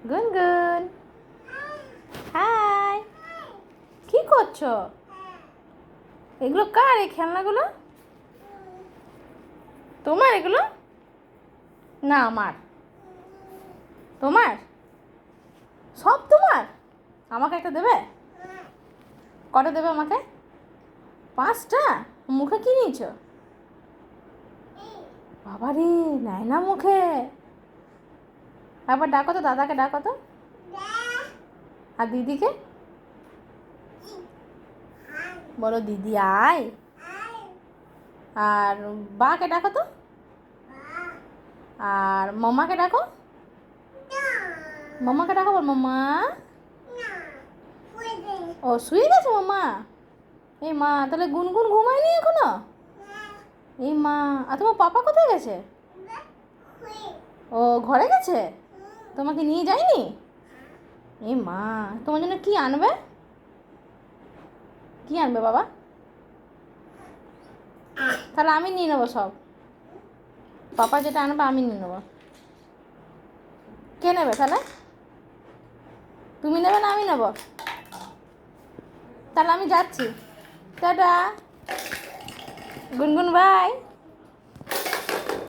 গুনগুন, হাই। কি করছো? এগুলো কার, এই খেলনাগুলো? তোমার এগুলো? না আমার। তোমার? সব তোমার? আমাকে একটা দেবে? কটা দেবে আমাকে? 5টা? মুখে কি নিয়েছো? বাবা রে, নেয় না মুখে। একবার ডাকো তো, দাদাকে ডাকো তো। আর দিদিকে বলো দিদি আয়। আর বাকে ডাকো তো। আর মামাকে ডাকো। মামাকে ডাকো, বল মামা। ও শুয়ে গেছে মামা? এই মা, তাহলে গুনগুন ঘুমায়নি এখনো? এই মা, আর তোমার পাপা কোথায় গেছে? ও ঘরে গেছে? তোমাকে নিয়ে যায়নি? এই মা, তোমার জন্য কি আনবে? কি আনবে বাবা? তাহলে আমি নিয়ে নেবো সব। পাপা যেটা আনবে আমি নিয়ে নেবো। কে নেবে তাহলে? তুমি নেবে না আমি নেবো? তাহলে আমি যাচ্ছি। টাটা। গুনগুন বাই।